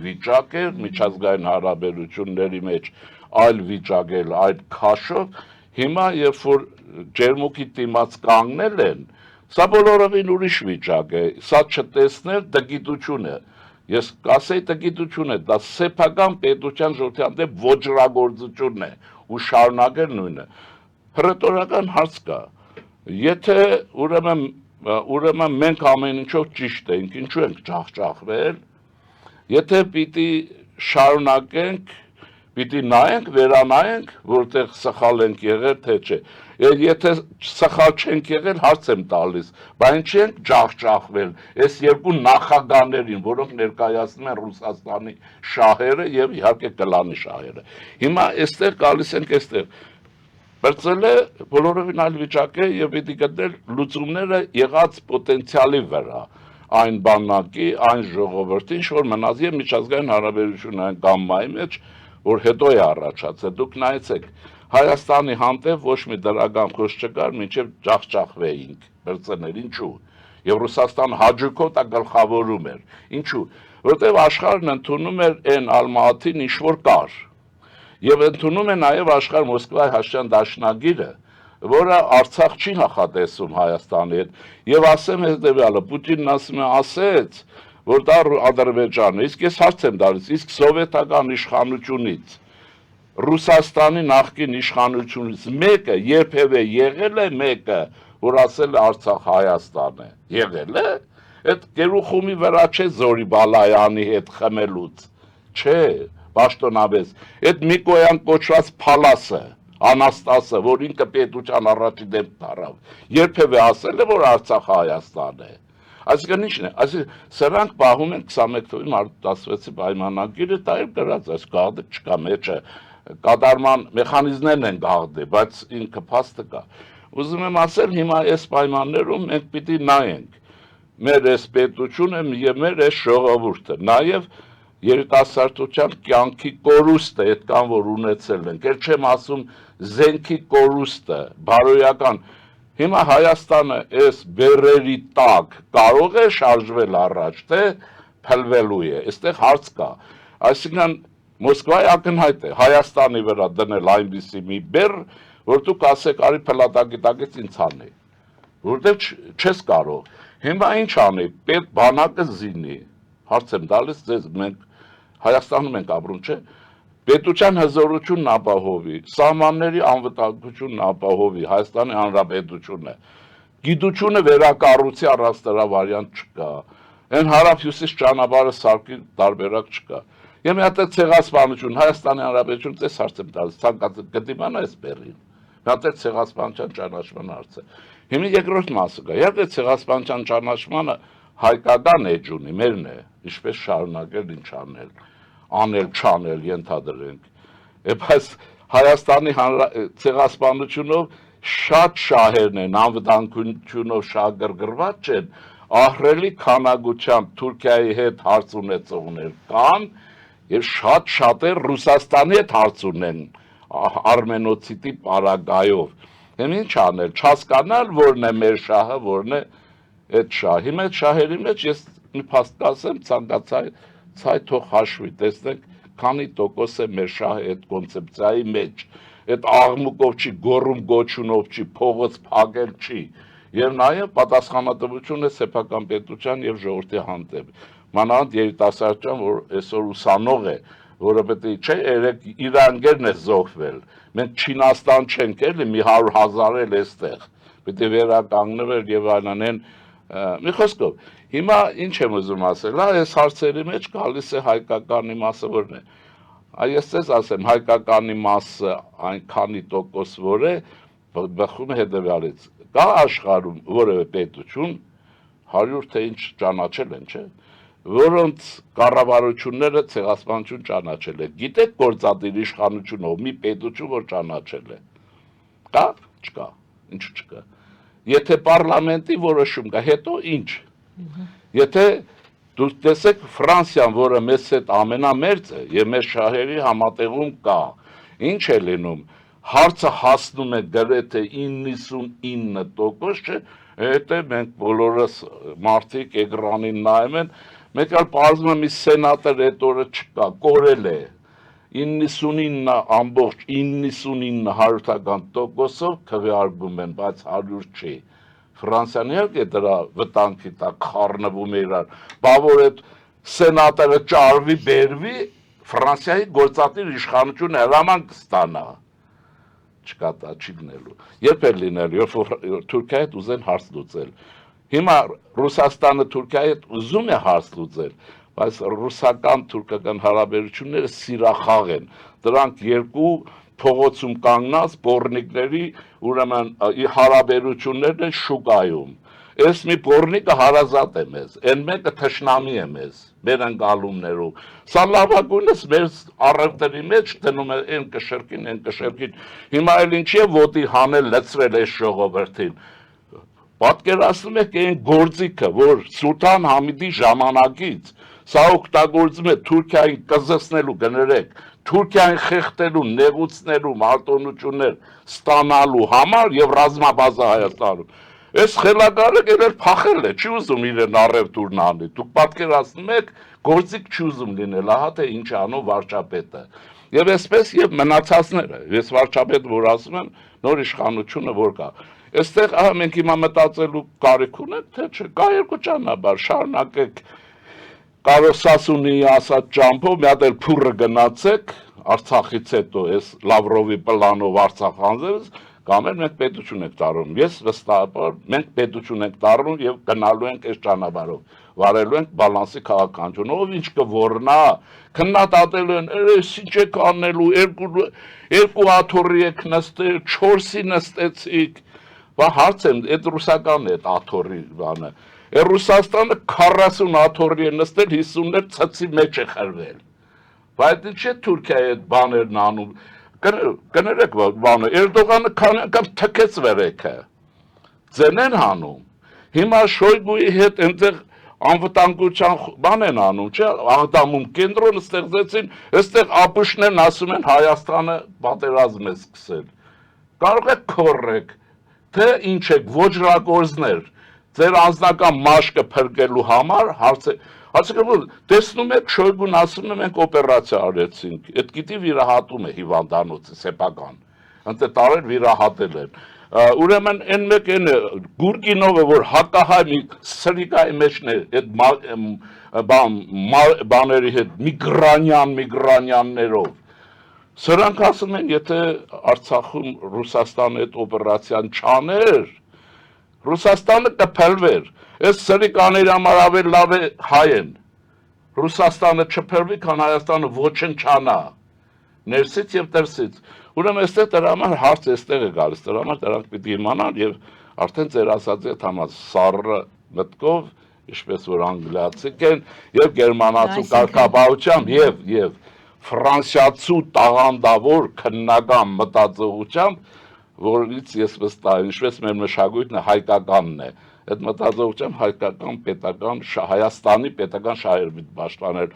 վիճակ է, միջազգային հարաբերությունների մեջ այլ վիճակ է, այլ քաշով։ Հիմա երբ որ ջերմուկի դիմաց կանգնել են, սա բոլորովին ուրիշ վիճակ է, սա չտեսնել դգիտություն է։ Ես կասեի դգիտություն է, դա սեփական պետության ժողովրդի հանդեպ ոճրագործությունն է ու շարունակել նույնը։ Հռետորական հարց կա։ Եթե ուրեմն մենք ամեն ինչով ճիշտ ենք, ինչու ենք ջախջախվել, եթե պիտի շարունակենք, պիտի նայենք, վերանայենք, որտեղ սխալ ենք եղել, թե չէ, եթե սխալ չենք եղել, հարց եմ տալիս, բայց ինչի ենք ջախջախվել, այս երկու նախագահներին, որոնք ներկայացնում են Ռուսաստանի շահերը եւ իհարկե կլանի շահերը, հիմա այստեղ գալիս ենք այստեղ, Բրծել է բոլորովին այլ վիճակ է եւ պիտի գտնել լուծումները եղած պոտենցիալի վրա, այն բանակի, այն ժողովրդի, ինչ որ մնաց եւ միջազգային հարաբերությունային գամմայի մեջ, որ հետո է առաջացել, դուք նայեցեք, Հայաստանի հանդեպ ոչ մի դրական խոսք չկար, մինչեւ ջախջախվեինք, բրծներ, ինչու, եւ Ռուսաստան հաջողքով դա գլխավորում էր, ինչու, որտեւ աշխարհն ընդունում էր այն ալմատին, ինչ որ կար, եւ ընդունում է նաեւ աշխարհ Մոսկվայի հաշտյան դաշնագիրը, որը Արցախ չի նախատեսում Հայաստանի հետ, եւ ասեմ հետեւյալը, Պուտինն ասում է, ասեց, որ դա Ադրբեջանն է, իսկ ես հարց եմ տալիս, իսկ սովետական իշխանությունից, Ռուսաստանի նախկին իշխանությունից մեկը երբևէ եղել է մեկը, որ ասել է Արցախ Հայաստան է, եղել է, այդ Գերուխումի վրա չէ Զորի Բալայանի հետ խմելուց, չէ, Պաշտոնապես, այդ Միկոյան կոչված փալասը, Անաստասը, որ ինքը պետության առաջի դեմ տարավ, երբևէ ասել է, որ Արցախը Հայաստան է։ Այսինքն ինչն է, այսինքն սրանք պահում են 21 թվականի մարտի 16-ի պայմանագիրը, դա էլ գրած է, գաղտնիք չկա մեջը, կատարման մեխանիզմներն են գաղտնի, բայց ինքը փաստը կա։ Ուզում եմ ասել, հիմա այս պայմաններում մենք պիտի նայենք մեր այս պետությունը եւ մեր այս ժողովուրդը, նաեւ երիտասարդության կյանքի կորուստը, այդքան որ ունեցել ենք, էլ չեմ ասում զենքի կորուստը, բարոյական, հիմա Հայաստանը այս բերերի տակ կարող է շարժվել առաջ, թե փլվելու է, այստեղ հարց կա, այսինքն Մոսկվայի ակնհայտ է Հայաստանի վրա դնել այնպիսի մի բեռ, որ դուք ասեք արի փլատակիտակից ինձ անի, որտեղ չես կարող։ Հիմա ինչ անի, պետ բանակը զինի, հարց եմ տալիս ձեզ, մենք Հայաստանում ենք ապրում, չէ՞։ Պետության հզորությունն ապահովի, սահմանների անվտանգությունն ապահովի, Հայաստանի Հանրապետությունը։ Գիտությունը վերակառուցի, առանց դրա վարիանտ չկա։ Այն հարավ-հյուսիս ճանապարհը սարքի տարբերակ չկա։ Եվ մի հատ է ցեղասպանություն, Հայաստանի Հանրապետություն դες հարց եմ տալիս, ցանկացած կդիմանա այս բեռին։ Մի հատ է ցեղասպանության ճանաչման հարցը։ Հիմա երկրորդ մասը կա։ Իհարկե ցեղասպանության ճանաչմանը հայկական էջ ունի, մերն է, ինչպես շարունակել, ինչ անել, չանել, ենթադրենք։ Բայց Հայաստանի ցեղասպանությունով շատ շահերն են, անվտանգությունով շահագրգռված չեն, ահռելի քանակությամբ Թուրքիայի հետ հարց ունեցողներ կան եւ շատ-շատեր Ռուսաստանի հետ հարց ունեն արմենոցիդի պարագայով։ Հենց ինչ անել, չհասկանալ որն է մեր շահը, որն է այդ շահի մեջ, շահերի մեջ ես մի փաստ կասեմ, ցանկացած թող հաշվի, տեսնենք քանի տոկոս է մեր շահը այդ կոնցեպցիայի մեջ, այդ աղմուկով չի, գոռում գոչյունով չի, փողոց փակել չի, եւ նաեւ պատասխանատվություն է սեփական պետության եւ ժողովրդի հանդեպ։ Մանավանդ երիտասարդության, որ այսօր ուսանող է, որը պետք է չէ, երեք իր անգերն է զոհվել։ Մենք Չինաստան չենք էլի, մի 100,000 էլ այստեղ։ Պետք է վերականգնվել եւ այլն։ Մի խոսքով, հիմա ինչ եմ ուզում ասել, այս հարցերի մեջ գալիս է հայկականի մասը որն է։ Ես ձեզ ասեմ, հայկականի մասը այնքանի տոկոս որ է, բխում է հետևյալից։ Կա աշխարհում որևէ պետություն 100 թե ինչ ճանաչել են, չէ՞, որոնց կառավարությունները ցեղասպանություն ճանաչել են։ Գիտեք գործադիր իշխանությունով մի պետություն որ ճանաչել է։ Կա, չկա, ինչու չկա։ Եթե պարլամենտի որոշում կա, հետո ինչ։ Եթե դուք տեսեք Ֆրանսիան, որը մեզ հետ ամենամերձ է եւ մեր շահերի համատեղում կա, ինչ է լինում, հարցը հասնում է գրեթե 99%, չէ, հետո մենք բոլորս մարդիկ էկրանին նայում են, մեկ էլ պարզվում է մի սենատոր այդ օրը չկա, կորել է 99.99%-ով քվեարկում են, բայց 100 չի։ Ֆրանսիան իհարկե դրա վտանգի տակ խառնվում է իրար, բա որ այդ սենատորը ճարվի բերվի, Ֆրանսիայի գործադիր իշխանությունը հրաման կստանա։ Չկա դա չի լինելու։ Երբ է լինելու, երբ Թուրքիայի հետ ուզեն հարց լուծել։ Հիմա Ռուսաստանը Թուրքիայի հետ ուզում է հարց լուծել, բայց ռուսական-թուրքական հարաբերությունները սիրախաղ են։ Դրանք երկու փողոցում կանգնած պոռնիկների ուրեմն հարաբերություններն են շուկայում։ Այս մի պոռնիկը հարազատ է մեզ, այն մեկը թշնամի է մեզ, մեր ընկալումներով։ Սա լավագույնս մեր առևտրի մեջ դնում է այն կշերքին։ Հիմա էլ ինչի է ոտի հանել լցրել այս ժողովրդին։ Պատկերացնում եք այն գործիքը, որ Սուլթան Համիդի ժամանակից սա օգտագործում է Թուրքիային կզսնելու, գներեք, Թուրքիային խեղդելու, նեղուցնելու, մարտոնություններ ստանալու համար եւ ռազմաբազա Հայաստանում։ Այս խելագարը գերել փախել է, չի ուզում իրեն առևտուրն անի։ Դուք պատկերացնում եք, գործիք չի ուզում լինել, ահա թե ինչ անում վարչապետը։ Եվ այսպես եւ մնացածները, ես վարչապետ որ ասում եմ, նոր իշխանությունը որ կա։ Այստեղ ահա մենք հիմա մտածելու կարիք ունենք, թե չէ, կա երկու ճանապարհ, շարունակեք Կարո Սասունիի ասած ճամփով մի հատ էլ փուրը գնացեք Արցախից հետո այս Լավրովի պլանով Արցախ հանձնելուց կամ էլ մենք պետություն ենք տարում։ Ես վստահաբար մենք պետություն ենք տարում եւ գնալու ենք այս ճանապարհով։ Վարելու ենք բալանսի քաղաքականություն։ Ով ինչ կոռնա, քննադատելու են, այս ինչ եք անելու, երկու աթոռի եք նստել, 4-ի նստեցիք։ Բա հարց եմ, այդ ռուսական է այդ աթոռի բանը։ Ռուսաստանը 40 աթոռի է նստել, 50-ներ ցցի մեջ է խրվել։ Բայց ինչ է Թուրքիայի այդ բաներն անում։ Կներեք բանը, Էրդողանը քանի անգամ թքեց վերեքը։ Ձեն են հանում։ Հիմա Շոյգուի հետ այնտեղ անվտանգության բան են անում, չէ՞, Աղդամում կենտրոն ստեղծեցին, այստեղ ապուշներն ասում են Հայաստանը պատերազմ է սկսել։ Կարող եք քորrեք, թե ինչ եք ոչրագործներ, ձեր անձնական մաշկը փրկելու համար Այսինքն տեսնում եք Շոյգուն ասում է մենք օպերացիա արեցինք, այդ գիտի վիրահատում է հիվանդանոցը սեփական, ընդ տարել վիրահատել են, ուրեմն այն մեկ այն Գուրգինովը որ հակահայ մի սրիկայի մեջն է այդ բաների հետ միգրանյաններով սրանք ասում են եթե Արցախում Ռուսաստանը այդ օպերացիան չաներ Ռուսաստանը կփլվեր այս սրիկաների համար ավելի լավ է հայ են Ռուսաստանը չփլվի քան Հայաստանը ոչնչանա ներսից եւ դրսից ուրեմն այստեղ դրա համար հարց այստեղ է գալիս դրա համար դրանք պիտի իմանան եւ արդեն ձեր ասածի հետ համաձայն սառը մտքով ինչպես որ անգլիացիք են եւ գերմանացու կարգապահությամբ եւ ֆրանսիացու տաղանդավոր քննական մտածողությամբ որից ես վստահ եմ ինչպես մեր մշակույթն է հայկականն է այդ մտածողությամբ հայկական պետական Հայաստանի պետական շահերից պաշտպանել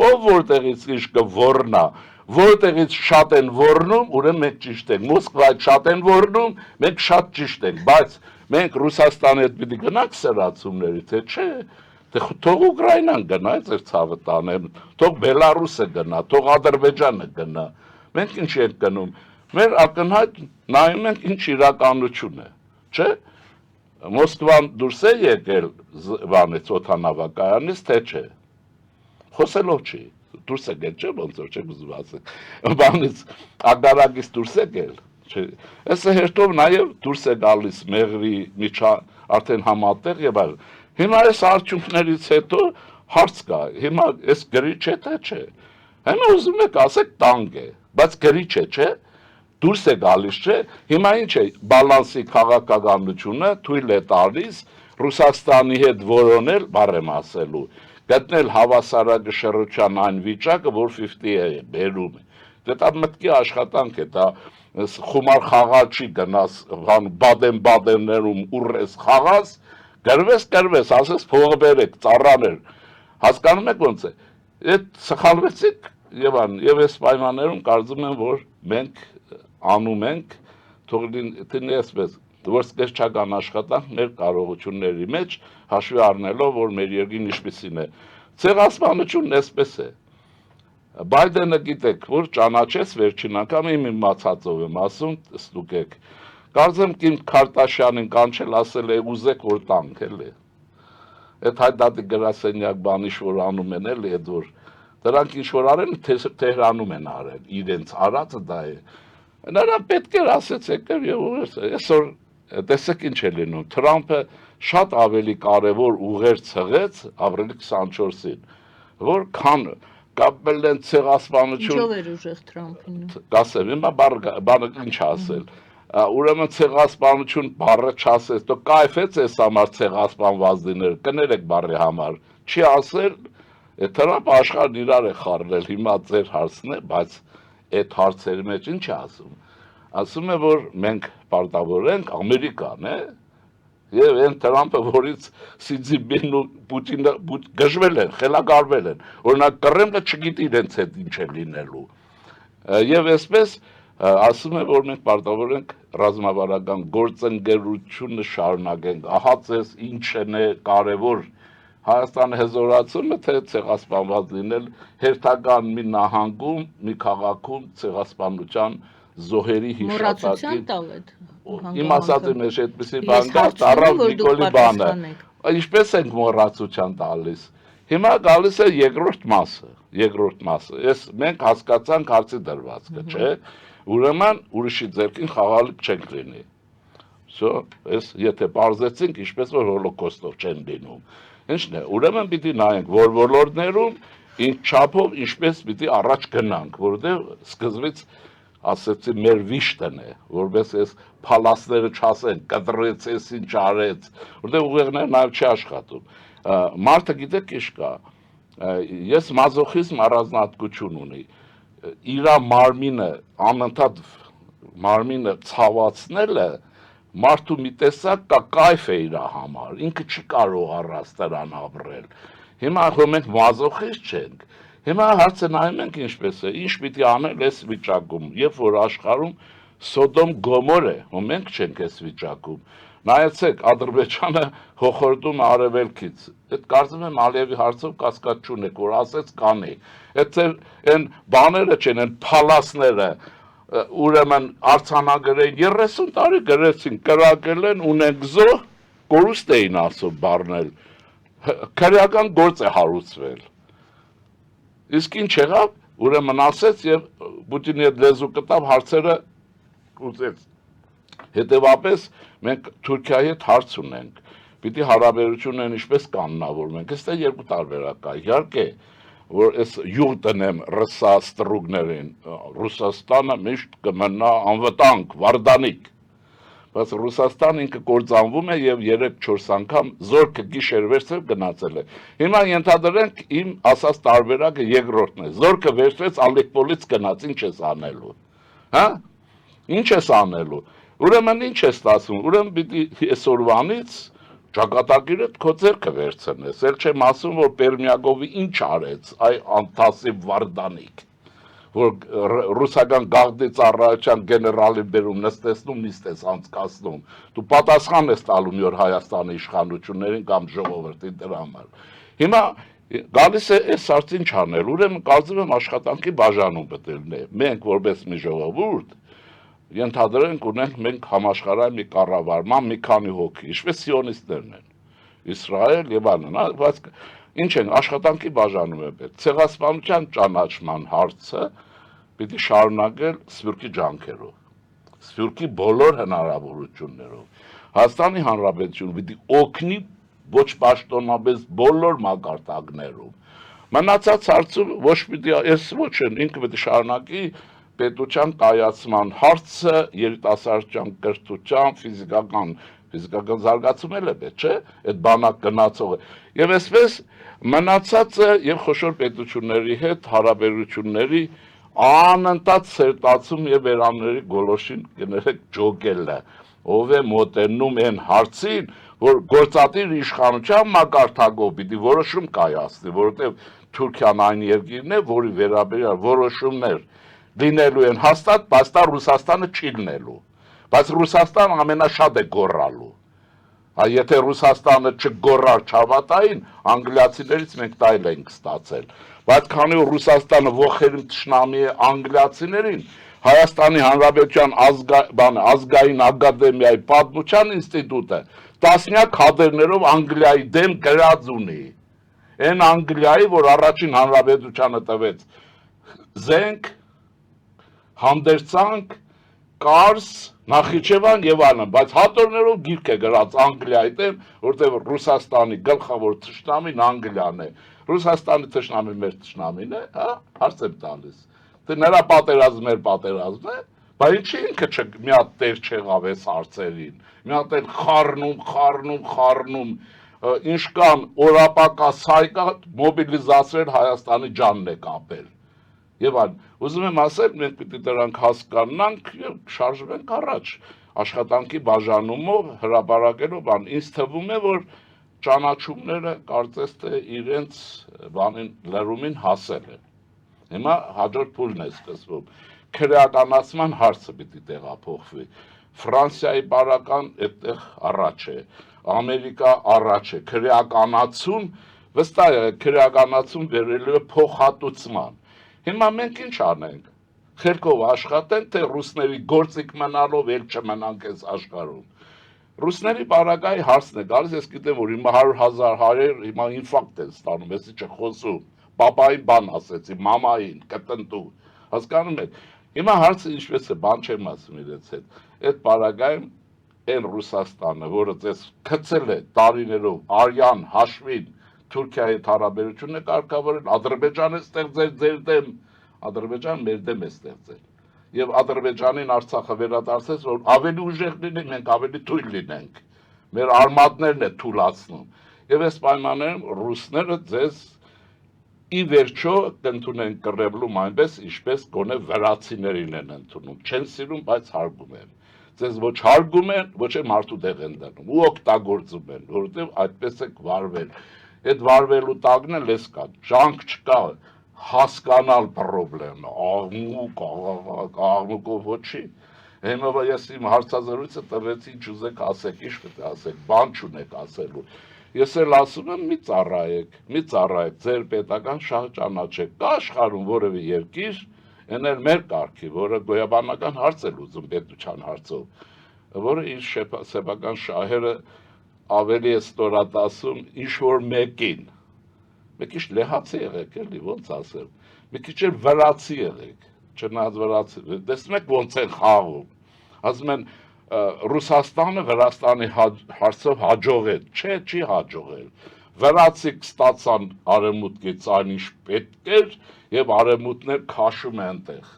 ով որտեղից ինչ կոռնա որտեղից շատ են ոռնում, ուրեմն մենք ճիշտ ենք։ Մոսկվայից շատ են ոռնում, մենք շատ ճիշտ ենք, բայց մենք Ռուսաստանի հետ պիտի գնանք սրացումների, թե չէ։ Թե թող Ուկրաինան գնա, ձեր ցավը տանեն, թող Բելարուսը գնա, թող Ադրբեջանը գնա։ Մենք ինչ ենք գնում։ Մեր ակնհայտ նայում ենք ինչ իրականություն է, չէ։ Մոսկվան դուրս է եկել բանից օդանավակայանից, թե չէ։ Խոսելով չի։ Դուրս եկել չէ ոնց որ չեք ուզում ասեք բանից ագարակից դուրս եկել չէ այսը հերթով նաև դուրս է գալիս մեղրի միջա արդեն համատեղ եւ այլ հիմա այս արդյունքներից հետո հարց կա հիմա այս գրիչ է թե չէ հիմա ուզում եք ասեք տանգ է բայց գրիչ է չէ դուրս է գալիս չէ հիմա ինչ է բալանսի քաղաքականությունը թույլ է տալիս Ռուսաստանի հետ որոնել բարեմ ասելու գտնել հավասարակշռության այն վիճակը, որ 50 է բերում է։ Դա մտքի աշխատանք է, դա խումար խաղալ չի գնաս բադեն-բադեններում ուռես խաղաս, գրվես, ասես փողը բերեք, ծառաներ, հասկանում եք ոնց է, այդ սխալվեցիք եւ այս պայմաններում կարծում եմ, որ մենք անում ենք, թող լինի այսպես, որ սկսչական աշխատանք մեր կարողությունների մեջ հաշվի առնելով, որ մեր երկրին ինչպիսին է։ Ցեղասպանությունն այսպես է։ Բայդենը գիտեք, որ ճանաչեց վերջին անգամ իմ իմացածով եմ ասում, ստուգեք։ Կարծեմ Կիմ Քարտաշյանին կանչել ասել է ուզեք որ տանք էլի։ Այդ հայտարարի գրասենյակ բան ինչ որ անում են էլի այդ որ դրանք ինչ որ արել Թեհրանում են արել, իրենց արածը դա է։ Նրան պետք է ասեցեք եւ այսօր տեսեք ինչ է լինում Թրամփը շատ ավելի կարևոր ուղեր ցղեց ապրիլի 24-ին որ քան կապել են ցեղասպանություն Ինչով էր ուժեղ Թրամփին Կասեմ հիմա բանը ինչ ասել ուրեմն ցեղասպանություն բառը չասեց դու կայֆեց ես համար ցեղասպանված լինել կներեք բառի համար չի ասել Թրամփը աշխարհն իրար է խառնել հիմա ձեր հարցն է բայց այդ հարցերի մեջ ինչ է ասում է որ մենք պարտավոր ենք Ամերիկան է եւ այն Թրամփը որից Սի Ցզինպինն ու Պուտինը գժվել են խելագարվել են օրինակ Կրեմլը չգիտի իրենց հետ ինչ է լինելու եւ այսպես ասում է որ մենք պարտավոր ենք ռազմավարական գործընկերությունը շարունակենք ահա ձեզ ինչն է կարեւոր Հայաստանը հզորացումը թե ցեղասպանված լինել հերթական մի նահանգում մի քաղաքում ցեղասպանության զոհերի հիշատակին տալ այդ Իմ ասածի մեջ այդպեսի բան կա, տարավ Նիկոլի բանը։ Ինչպես ենք մոռացության տալիս։ Հիմա գալիս է երկրորդ մասը։ Ես մենք հասկացանք հարցի դրվածքը, չէ՞։ Ուրեմն ուրիշի ձեռքին խաղալիք չենք լինի։ Всё, ես եթե բարձեցինք, ինչպես որ հոլոկոստով չեն լինում։ Ինչն է, ուրեմն պիտի նայենք, որ ոլորտներում ինչ չափով ինչպես պիտի առաջ գնանք, որովհետև սկզբից ասեցի մեր վիշտն է, որպես այս փալասները չասեն, կտրեց էս ինչ արեց, որտեղ ուղեղները նաև չի աշխատում։ Մարդը գիտեք ինչ կա, ես մազոխիզմ առանձնահատկություն ունի, իր մարմինը անընդհատ մարմինը ցավացնելը մարդու մի տեսակ կա կայֆ է իր համար, ինքը չի կարող առանց դրան ապրել։ Հիմա մենք մազոխիստ չենք։ Հիմա հարցը նայում ենք ինչպես է, ինչ պիտի անել այս վիճակում, երբ որ աշխարհում Սոդոմ Գոմոր է, ու մենք չենք այս վիճակում։ նայեցեք Ադրբեջանը հոխորտում արևելքից, այդ կարծում եմ Ալիևի հարցով կասկած չունեք, որ ասեց կանի, այդ այն բաները չեն, այն փալասները, ուրեմն արձանագրեն 30 տարի գրեցին, կրակել են ունենք զոհ, կորուստ էին ասում բառնել, քրեական գործ է հարուցվել, իսկ ինչ եղավ, ուրեմն ասեց եւ Պուտինի հետ լեզու կտավ հարցերը ուզեց, հետևապես մենք Թուրքիայի հետ հարց ունենք, պիտի հարաբերություններն ինչպես կանոնավորենք, այստեղ երկու տարբերակ կա, իհարկե, որ այս յուղ տնեմ ռսա ստրուգներին, Ռուսաստանը միշտ կմնա անվտանգ, վարդանիկ, բայց Ռուսաստան ինքը կործանվում է եւ 3-4 անգամ զորքը գիշեր վերցրել գնացել է։ Հիմա ենթադրենք իմ ասած տարբերակը երկրորդն է։ Զորքը վերցրեց Ալեքպոլից գնաց, ինչ ես անելու։ Հա? Ինչ ես անելու։ Ուրեմն ինչ է ստացվում։ Ուրեմն պիտի այսօրվանից ճակատագիրը քո ձեռքը վերցնես։ Էլ չեմ ասում, որ Պերմիագովի ինչ արեց, այ անտասիվ վարդանիկ, որ ռուսական գաղտնի ծառայության գեներալի բերում նստեցնում, նիստես անցկացնում։ Դու պատասխան ես տալու մի օր Հայաստանի իշխանություններին կամ ժողովրդին դրա համար։ Հիմա գալիս է այս հարցին չանել, ուրեմն կարծում եմ աշխատանքի բաժանում պետք է լինի։ Մենք որպես մի ժողովուրդ ենթադրենք ունենք մենք համաշխարհային մի կառավարման մի քանի հոգի, ինչպես սիոնիստներն են, Իսրայել եւ այլն, բայց ինչ են աշխատանքի բաժանում է պետք։ Ցեղասպանության ճանաչման հարցը պիտի շարունակել Սփյուռքի ջանքերով, Սփյուռքի բոլոր հնարավորություններով։ Հայաստանի Հանրապետությունը պիտի օգնի ոչ պաշտոնապես բոլոր մակարդակներում։ Մնացած հարցում ոչ պիտի այս ոչ են, ինքը պետք է շարունակի պետության կայացման հարցը, երիտասարդության կրթության, ֆիզիկական զարգացում էլ է պետք, չէ՞, այդ բանակ գնացողը։ Եվ այսպես մնացածը եւ խոշոր պետությունների հետ հարաբերությունների անընդհատ սերտացում եւ վերամների գոլոշին կներեք ջոկելը, ով է մոտենում այն հարցին, որ գործադիր իշխանության մակարդակով պիտի որոշում կայացնի, որովհետեւ Թուրքիան այն երկիրն է, որի վերաբերյալ որոշումներ լինելու են հաստատ, բայց դա Ռուսաստանը չի լինելու, բայց Ռուսաստանը ամենաշատ է գոռալու, եթե Ռուսաստանը չգոռար չավատային, անգլիացիներից մենք դա էլ ենք ստացել, բայց քանի որ Ռուսաստանը ողերիմ թշնամի է անգլիացիներին, Հայաստանի Հանրապետության ազգային ակադեմիայի պատմության ինստիտուտը տասնյակ հատերներով Անգլիայի դեմ գրած ունի, այն Անգլիայի, որ առաջին հանրապետությանը տվեց զենք, հանդերձանք, Կարս, Նախիջևան եւ այլն, բայց հատորներով գիրք է գրած Անգլիայի դեմ, որտեղ Ռուսաստանի գլխավոր թշնամին Անգլիան է։ Ռուսաստանի թշնամին մեր թշնամին է, հա, հարց եմ տալիս։ Դե նրա պատերազմը մեր պատերազմն է, բայց ինչի ինքը մի հատ տեր չեղավ այս հարցերին։ Մի հատ էլ խառնում, ինչ կան օրապակա սայկա մոբիլիզացրել Հայաստանի ջանն է կապել։ Եվ այլն, ուզում եմ ասել, մենք պիտի դրանք հասկանանք եւ շարժվենք առաջ, աշխատանքի բաժանումով, հրապարակելով բան, ինձ թվում է, որ ճանաչումները կարծես թե իրենց բանին լրումին հասել են։ Հիմա հաջորդ փուլն է սկսվում։ Քրեականացման հարցը պիտի տեղափոխվի։ Ֆրանսիայի բարական այդտեղ առաջ է, Ամերիկա առաջ է, քրեականացում, վստահ է, քրեականացում վերելու է փոխհատուցման։ Հիմա մենք ինչ անենք, խելքով աշխատենք, թե ռուսների գործիք մնալով էլ չմնանք այս աշխարհում։ Ռուսների բարակայի հարցն է գալիս, ես գիտեմ, որ հիմա 100,000 հայեր հիմա ինֆարկտ են ստանում, ես ինչ խոսում, պապային բան ասեցի, մամային, կտնտու, հասկանում եք։ Հիմա հարցը ինչպես է, բան չեմ ասում իրենց հետ, այդ բարակայում այն Ռուսաստանը, որը ձեզ գցել է տարիներով արյան հաշվին Թուրքիայի հետ հարաբերությունն է կարգավորել, Ադրբեջանը ստեղծել ձեր դեմ, Ադրբեջան մեր դեմ է ստեղծել։ Եվ Ադրբեջանին Արցախը վերադարձեց, որ ավելի ուժեղ լինենք, մենք ավելի թույլ լինենք։ Մեր արմատներն է թուլացնում։ Եվ այս պայմաններում ռուսները ձեզ ի վերջո կընդունեն Կռեմլում այնպես, ինչպես գոնե վրացիներին են ընդունում։ Չեն սիրում, բայց հարգում են։ Ձեզ ոչ հարգում են, ոչ էլ մարդու դեղ են դնում ու օգտագործում են, որովհետև այդպես եք վարվել։ Այդ վարվելու տակն էլ էս կա, ջանք չկա հասկանալ պրոբլեմը, աղմուկով ոչի, Հիմա ես իմ հարցազրույցը տվեցի, ինչ ուզեք ասեք, ինչ պետք է ասեք, բան չունեք ասելու։ Ես էլ ասում եմ, մի ծառայեք, ձեր պետական շահը ճանաչեք։ Կա աշխարհում որևէ երկիր, այն էլ մեր կարգի, որը գոյաբանական հարց է լուծում պետության հարցով, որը իր սեփական շահերը ավելի է ստորատասում ինչ որ մեկին։ Մի քիչ լեհացի եղեք, էլի ոնց ասեմ։ Մի քիչ էլ վրացի եղեք, չնայած վրացի։ Տեսնեք ոնց են խաղում։ Ասում են Ռուսաստանը Վրաստանի հարցով հաջողել, չէ, չի հաջողել։ Վրացիք ստացան արևմուտքից այնինչ պետք էր եւ արևմուտքն էլ քաշում է այնտեղ։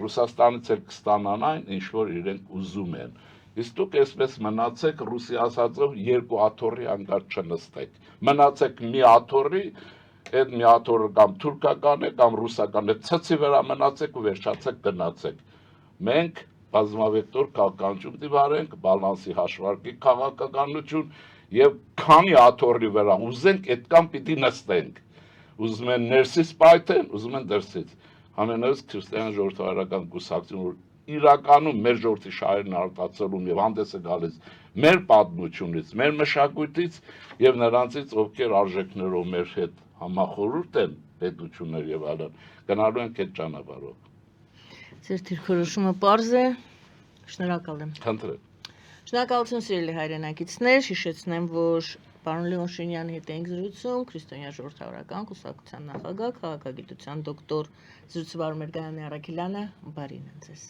Ռուսաստանից էլ կստանան այն, ինչ որ իրենք ուզում են։ Իսկ դուք այսպես մնացեք ռուսի ասածով երկու աթոռի հանգած չնստեք։ Մնացեք մի աթոռի, այդ մի աթոռը կամ թուրքական է կամ ռուսական է, ցցի վրա մնացեք ու վերջացեք գնացեք։ Մենք բազմավեկտոր քաղաքականություն դիվարենք, բալանսի հաշվարկի քաղաքականություն եւ քանի աթոռի վրա ուզենք, այդքան պիտի նստենք։ Ուզում են ներսից պայթեն, ուզում են դրսից։ Համենայնիվ քրիստոնյա ժողովրդավարական կուսակցություն, որ իրականում մեր ժողովրդի շահերն արտացոլում եւ հանդես է գալիս մեր պատմությունից, մեր մշակույթից եւ նրանցից, ովքեր արժեքներով մեր հետ համախորհուրդ են, պետություններ եւ այլն, գնալու են այդ ճանապարհով։ Ձեր դիրքորոշումը պարզ է, շնորհակալ եմ։ Խնդրեմ։ Շնորհակալություն սիրելի հայրենակիցներ, հիշեցնեմ, որ պարոն Լևոն Շենյանի հետ ենք զրուցում, քրիստոնյա ժողովրդավարական կուսակցության նախագահ, քաղաքագիտության դոկտոր Զրուցվար Մերգանյանի Առաքելյանը, բարին ձեզ։